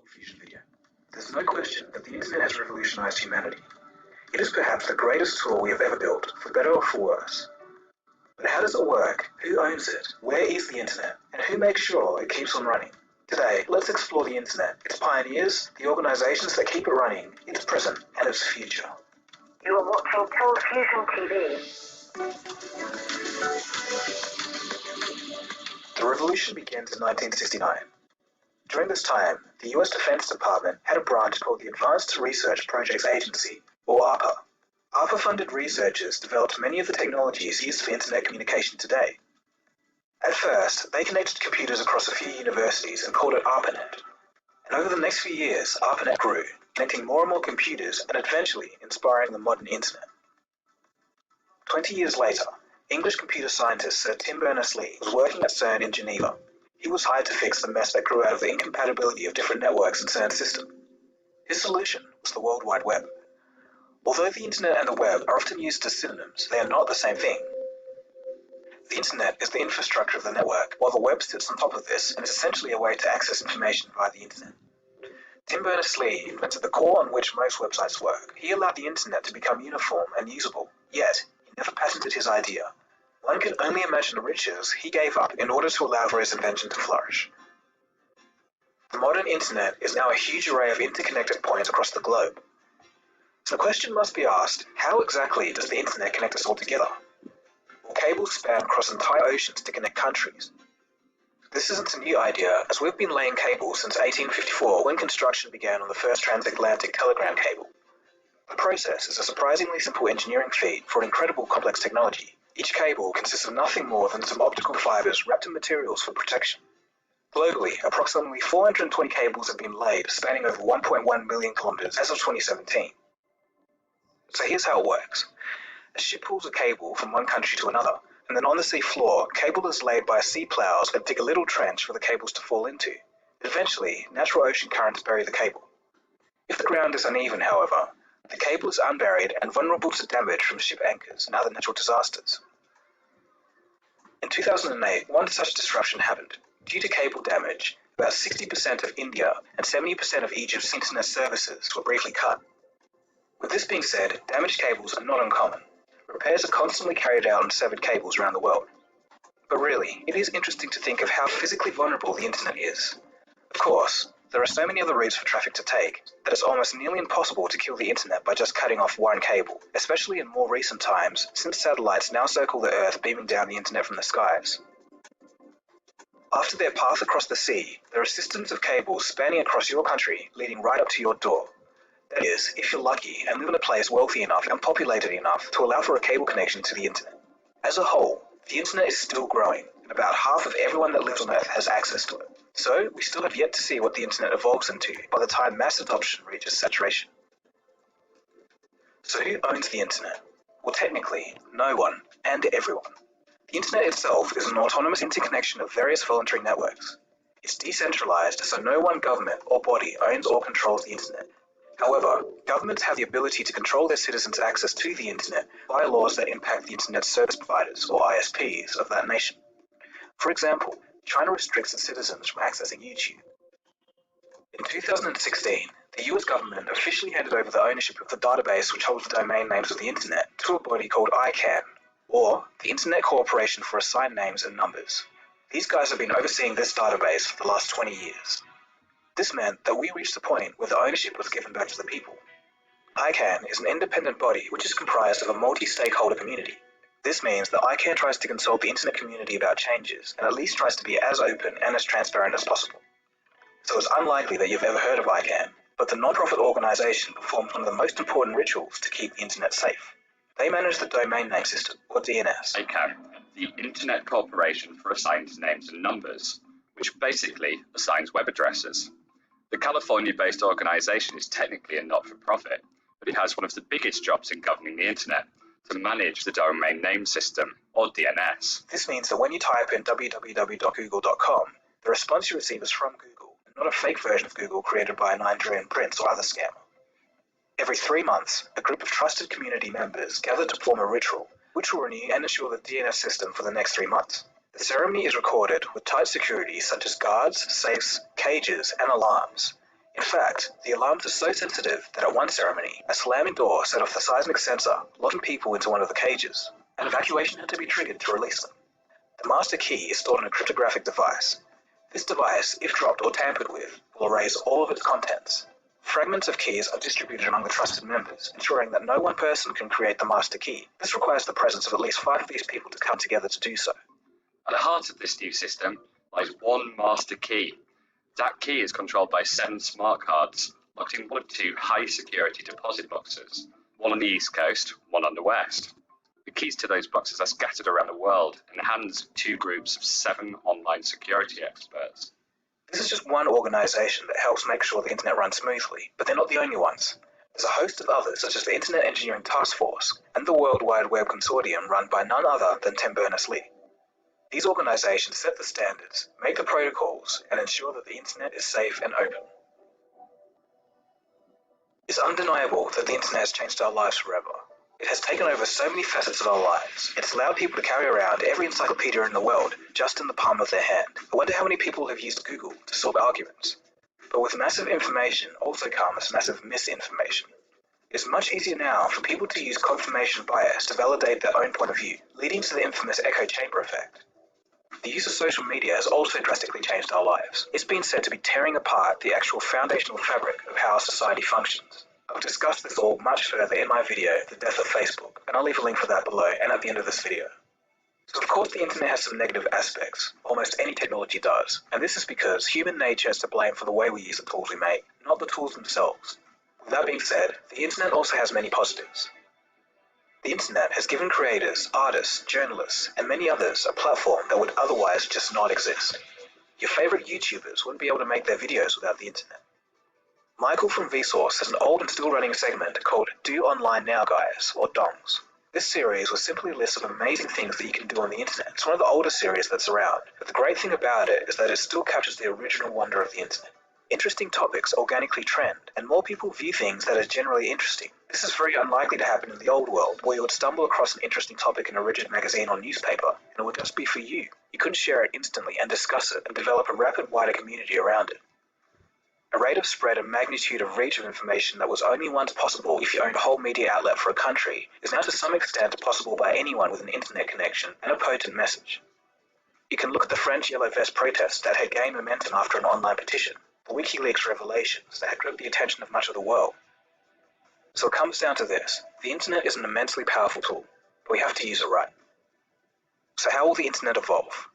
fusion video. There's no question that the internet has revolutionized humanity. It is perhaps the greatest tool we have ever built, for better or for worse. But how does it work? Who owns it? Where is the internet? And who makes sure it keeps on running? Today, let's explore the internet, its pioneers, the organizations that keep it running, its present, and its future. You are watching Cold Fusion TV. The revolution begins in 1969. During this time, the US Defense Department had a branch called the Advanced Research Projects Agency, or ARPA. ARPA-funded researchers developed many of the technologies used for internet communication today. At first, they connected computers across a few universities and called it ARPANET. And over the next few years, ARPANET grew, connecting more and more computers and eventually inspiring the modern internet. 20 years later, English computer scientist Sir Tim Berners-Lee was working at CERN in Geneva. He was hired to fix the mess that grew out of the incompatibility of different networks in CERN's system. His solution was the World Wide Web. Although the internet and the web are often used as synonyms, they are not the same thing. The internet is the infrastructure of the network, while the web sits on top of this and is essentially a way to access information via the internet. Tim Berners-Lee invented the core on which most websites work. He allowed the internet to become uniform and usable, yet he never patented his idea. One can only imagine the riches he gave up in order to allow for his invention to flourish. The modern internet is now a huge array of interconnected points across the globe. So the question must be asked, how exactly does the internet connect us all together? Will cables span across entire oceans to connect countries? This isn't a new idea, as we've been laying cables since 1854 when construction began on the first transatlantic telegram cable. The process is a surprisingly simple engineering feat for an incredible complex technology. Each cable consists of nothing more than some optical fibers wrapped in materials for protection. Globally, approximately 420 cables have been laid, spanning over 1.1 million kilometers as of 2017. So here's how it works. A ship pulls a cable from one country to another, and then on the sea floor, cable is laid by sea plows that dig a little trench for the cables to fall into. Eventually, natural ocean currents bury the cable. If the ground is uneven, however, the cable is unburied and vulnerable to damage from ship anchors and other natural disasters. In 2008, one such disruption happened. Due to cable damage, about 60% of India and 70% of Egypt's internet services were briefly cut. With this being said, damaged cables are not uncommon. Repairs are constantly carried out on severed cables around the world. But really, it is interesting to think of how physically vulnerable the internet is. Of course, there are so many other routes for traffic to take that it's almost nearly impossible to kill the internet by just cutting off one cable, especially in more recent times, since satellites now circle the Earth beaming down the internet from the skies. After their path across the sea, there are systems of cables spanning across your country, leading right up to your door. That is, if you're lucky and live in a place wealthy enough and populated enough to allow for a cable connection to the internet. As a whole, the internet is still growing, and about half of everyone that lives on Earth has access to it. So, we still have yet to see what the internet evolves into by the time mass adoption reaches saturation. So who owns the internet? Well, technically, no one and everyone. The internet itself is an autonomous interconnection of various voluntary networks. It's decentralized, so no one government or body owns or controls the internet. However, governments have the ability to control their citizens' access to the internet via laws that impact the internet service providers, or ISPs, of that nation. For example, China restricts its citizens from accessing YouTube. In 2016, the US government officially handed over the ownership of the database which holds the domain names of the internet to a body called Icann, or the Internet Corporation for Assigned Names and Numbers. These guys have been overseeing this database for the last 20 years. This meant that we reached the point where the ownership was given back to the people. Icann is an independent body which is comprised of a multi-stakeholder community. This means that Icann tries to consult the internet community about changes and at least tries to be as open and as transparent as possible. So it's unlikely that you've ever heard of Icann, but the non-profit organization performs one of the most important rituals to keep the internet safe. They manage the domain name system, or DNS. Icann, the Internet Corporation for Assigned Names and Numbers, which basically assigns web addresses. The California-based organization is technically a not-for-profit, but it has one of the biggest jobs in governing the internet, to manage the domain name system, or DNS. This means that when you type in www.google.com, the response you receive is from Google, and not a fake version of Google created by a Nigerian prince or other scammer. Every 3 months, a group of trusted community members gather to perform a ritual, which will renew and ensure the DNS system for the next 3 months. The ceremony is recorded with tight security such as guards, safes, cages, and alarms. In fact, the alarms are so sensitive that at one ceremony, a slamming door set off the seismic sensor, locking people into one of the cages. An evacuation had to be triggered to release them. The master key is stored in a cryptographic device. This device, if dropped or tampered with, will erase all of its contents. Fragments of keys are distributed among the trusted members, ensuring that no one person can create the master key. This requires the presence of at least 5 of these people to come together to do so. At the heart of this new system lies one master key. That key is controlled by 7 smart cards, locked in one of 2 high-security deposit boxes, one on the East Coast, one on the West. The keys to those boxes are scattered around the world in the hands of 2 groups of 7 online security experts. This is just one organization that helps make sure the internet runs smoothly, but they're not the only ones. There's a host of others, such as the Internet Engineering Task Force and the World Wide Web Consortium run by none other than Tim Berners-Lee. These organizations set the standards, make the protocols, and ensure that the internet is safe and open. It's undeniable that the internet has changed our lives forever. It has taken over so many facets of our lives. It's allowed people to carry around every encyclopedia in the world just in the palm of their hand. I wonder how many people have used Google to solve arguments. But with massive information also comes massive misinformation. It's much easier now for people to use confirmation bias to validate their own point of view, leading to the infamous echo chamber effect. The use of social media has also drastically changed our lives. It's been said to be tearing apart the actual foundational fabric of how society functions. I've discussed this all much further in my video, The Death of Facebook, and I'll leave a link for that below and at the end of this video. So of course the internet has some negative aspects, almost any technology does, and this is because human nature is to blame for the way we use the tools we make, not the tools themselves. With that being said, the internet also has many positives. The internet has given creators, artists, journalists, and many others a platform that would otherwise just not exist. Your favorite YouTubers wouldn't be able to make their videos without the internet. Michael from Vsauce has an old and still running segment called Do Online Now Guys, or DONGs. This series was simply a list of amazing things that you can do on the internet. It's one of the oldest series that's around, but the great thing about it is that it still captures the original wonder of the internet. Interesting topics organically trend, and more people view things that are generally interesting. This is very unlikely to happen in the old world, where you would stumble across an interesting topic in a rigid magazine or newspaper, and it would just be for you. You couldn't share it instantly and discuss it and develop a rapid, wider community around it. A rate of spread and magnitude of reach of information that was only once possible if you owned a whole media outlet for a country is now to some extent possible by anyone with an internet connection and a potent message. You can look at the French Yellow Vest protests that had gained momentum after an online petition, the WikiLeaks revelations that had grabbed the attention of much of the world. So it comes down to this. The internet is an immensely powerful tool, but we have to use it right. So how will the internet evolve?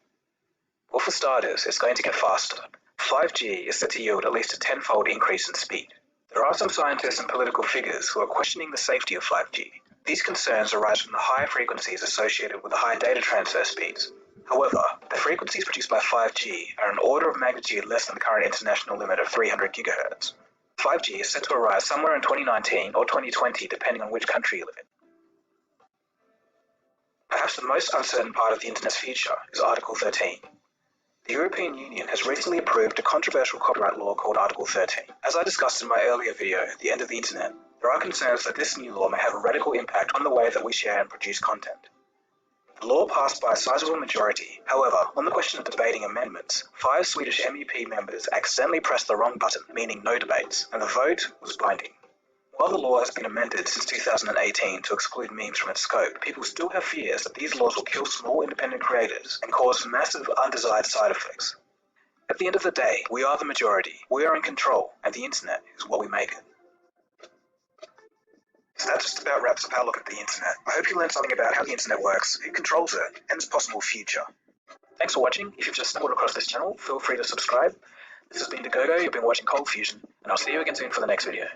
Well, for starters, it's going to get faster. 5G is set to yield at least a 10-fold increase in speed. There are some scientists and political figures who are questioning the safety of 5G. These concerns arise from the high frequencies associated with the high data transfer speeds. However, the frequencies produced by 5G are an order of magnitude less than the current international limit of 300 GHz. 5G is set to arrive somewhere in 2019 or 2020 depending on which country you live in. Perhaps the most uncertain part of the internet's future is Article 13. The European Union has recently approved a controversial copyright law called Article 13. As I discussed in my earlier video, The End of the Internet, there are concerns that this new law may have a radical impact on the way that we share and produce content. The law passed by a sizable majority. However, on the question of debating amendments, 5 Swedish MEP members accidentally pressed the wrong button, meaning no debates, and the vote was binding. While the law has been amended since 2018 to exclude memes from its scope, people still have fears that these laws will kill small independent creators and cause massive undesired side effects. At the end of the day, we are the majority, we are in control, and the internet is what we make it. So that just about wraps up our look at the internet. I hope you learned something about how the internet works, who controls it, and its possible future. Thanks for watching. If you've just stumbled across this channel, feel free to subscribe. This has been DeGogo, you've been watching Cold Fusion, and I'll see you again soon for the next video.